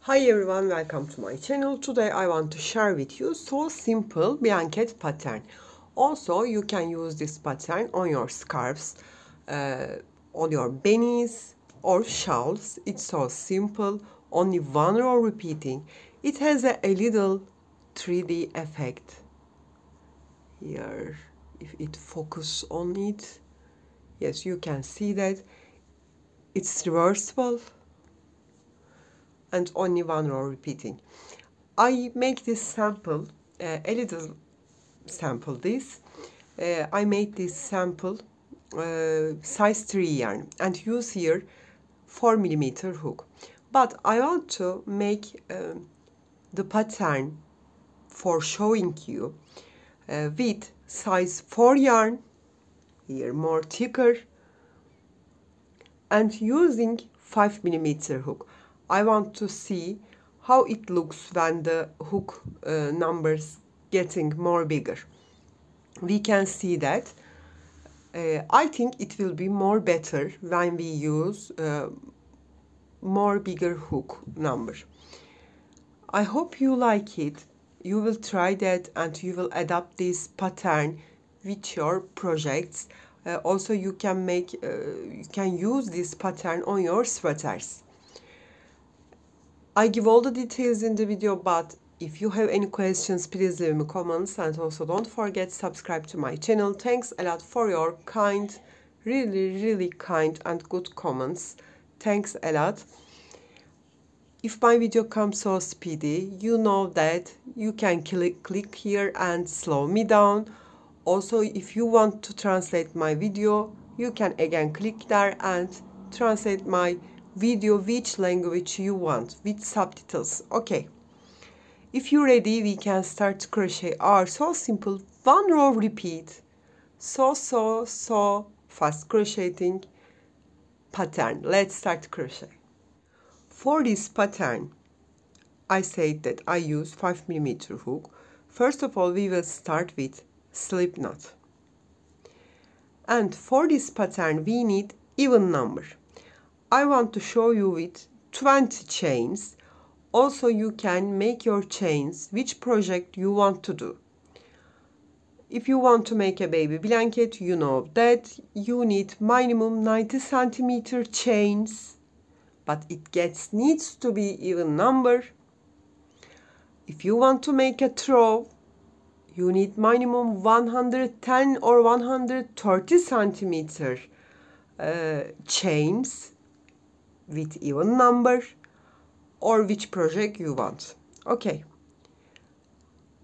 Hi everyone, welcome to my channel. Today I want to share with you so simple blanket pattern. Also you can use this pattern on your scarves, on your beanies or shawls. It's so simple, only one row repeating. It has a little 3D effect here. If it focus on it, yes, you can see that it's reversible and only one row repeating. I make this sample, a little sample this. I made this sample size 3 yarn and use here 4mm hook. But I want to make the pattern for showing you with size 4 yarn, here more thicker, and using 5mm hook. I want to see how it looks when the hook numbers getting more bigger. We can see that I think it will be more better when we use more bigger hook number. I hope you like it. You will try that and you will adapt this pattern with your projects. Also you can use this pattern on your sweaters. I give all the details in the video, but if you have any questions, please leave me comments, and also don't forget subscribe to my channel. Thanks a lot for your kind, really kind and good comments. Thanks a lot. If my video comes so speedy, you know that you can click here and slow me down. Also, if you want to translate my video, you can again click there and translate my video which language you want with subtitles. Okay, if you're ready, we can start to crochet our so simple one row repeat, so fast crocheting pattern. Let's start crochet. For this pattern, I said that I use 5mm hook. First of all, we will start with slip knot. And for this pattern, we need even number. I want to show you with 20 chains. Also, you can make your chains which project you want to do. If you want to make a baby blanket, you know that you need minimum 90 centimeter chains, but it needs to be even number. If you want to make a throw, you need minimum 110 or 130 centimeter chains with even number, or which project you want. Okay,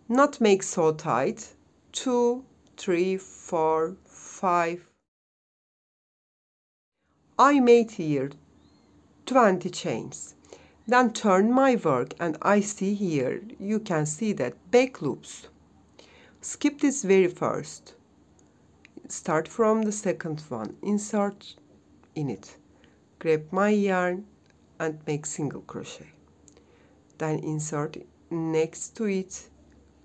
not make so tight. 2, 3, 4, 5. I made here 20 chains. Then turn my work and I see here, you can see that back loops. Skip this very first. Start from the second one. Insert in it. Grab my yarn and make single crochet. Then insert next to it.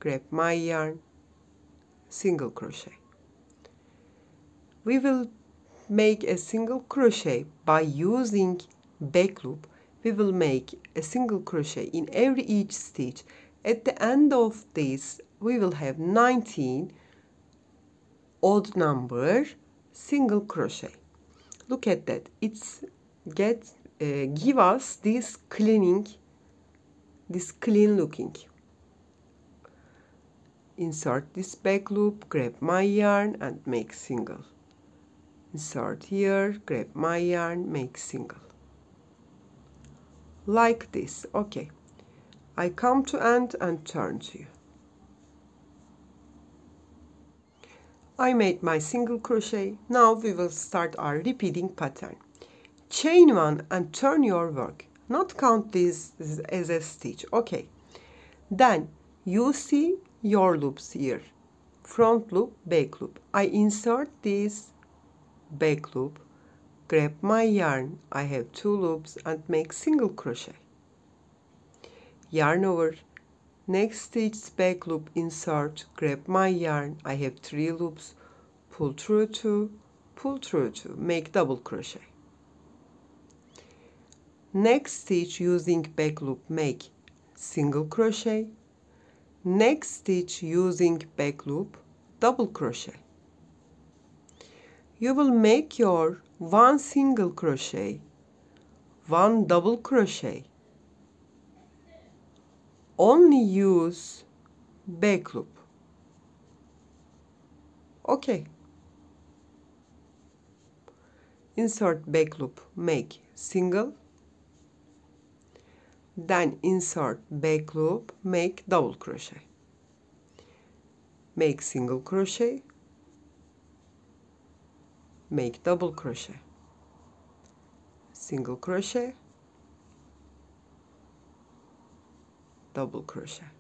Grab my yarn, single crochet. We will make a single crochet by using back loop. We will make a single crochet in each stitch. At the end of this, we will have 19 odd number single crochet. Look at that. It's give us this clean looking. Insert this back loop, grab my yarn and make single. Insert here, grab my yarn, make single. Like this. Okay, I come to end and turn to you. I made my single crochet. Now we will start our repeating pattern. Chain 1 and turn your work. Not count this as a stitch. Okay. Then you see your loops here. Front loop, back loop. I insert this back loop, grab my yarn. I have 2 loops and make single crochet. Yarn over. Next stitch, back loop, insert, grab my yarn. I have 3 loops, pull through 2, pull through 2, make double crochet. Next stitch using back loop, make single crochet. Next stitch using back loop, double crochet. You will make your one single crochet, one double crochet. Only use back loop. Okay. Insert back loop, make single. Then insert back loop, make double crochet. Make single crochet, make double crochet. Single crochet, double crochet.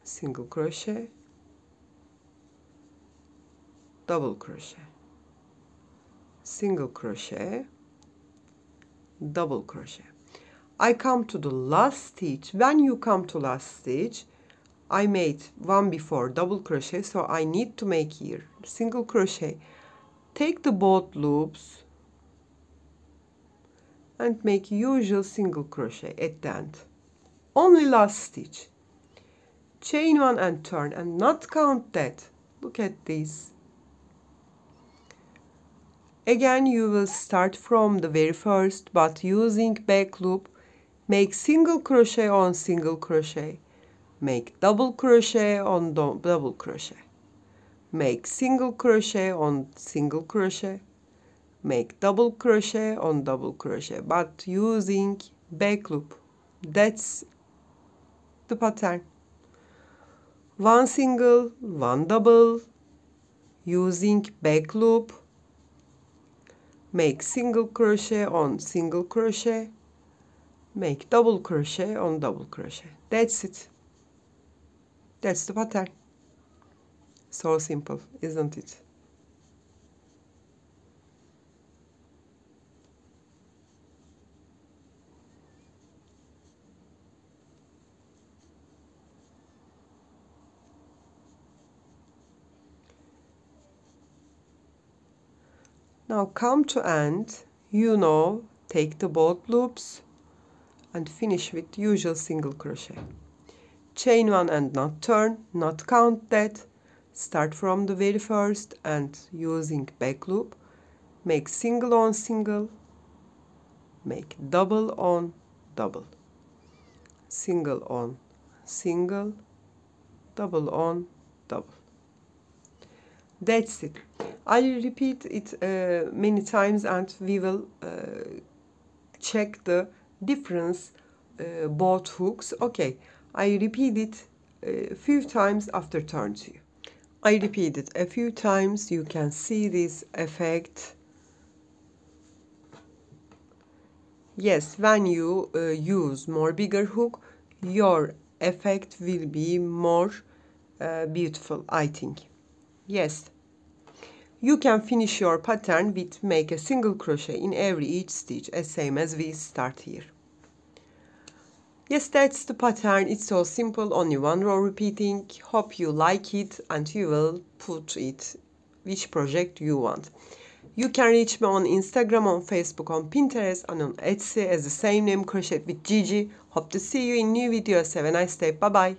Single crochet, double crochet. Single crochet, double crochet. I come to the last stitch. When you come to last stitch, I made one before double crochet, so I need to make here single crochet. Take the both loops and make usual single crochet at the end. Only last stitch. Chain one and turn, and not count that. Look at this. Again, you will start from the very first, but using back loop, make single crochet on single crochet, make double crochet on double crochet, make single crochet on single crochet, make double crochet on double crochet, but using back loop. That's the pattern. One single, one double, using back loop, make single crochet on single crochet, make double crochet on double crochet. That's it. That's the pattern. So simple, isn't it? Now come to end, take the both loops and finish with usual single crochet. Chain one and not turn, not count that. Start from the very first and using back loop, make single on single, make double on double, single on single, double on double. That's it. I'll repeat it many times, and we will check the difference both hooks. Okay, I repeat it a few times after turn to you. I repeat it a few times. You can see this effect. Yes, when you use more bigger hook, your effect will be more beautiful, I think. Yes. You can finish your pattern with make a single crochet in each stitch, as same as we start here. Yes, that's the pattern. It's so simple, only one row repeating. Hope you like it and you will put it which project you want. You can reach me on Instagram, on Facebook, on Pinterest, and on Etsy as the same name, Crochet with Gigi. Hope to see you in new videos. Have a nice day. Bye bye.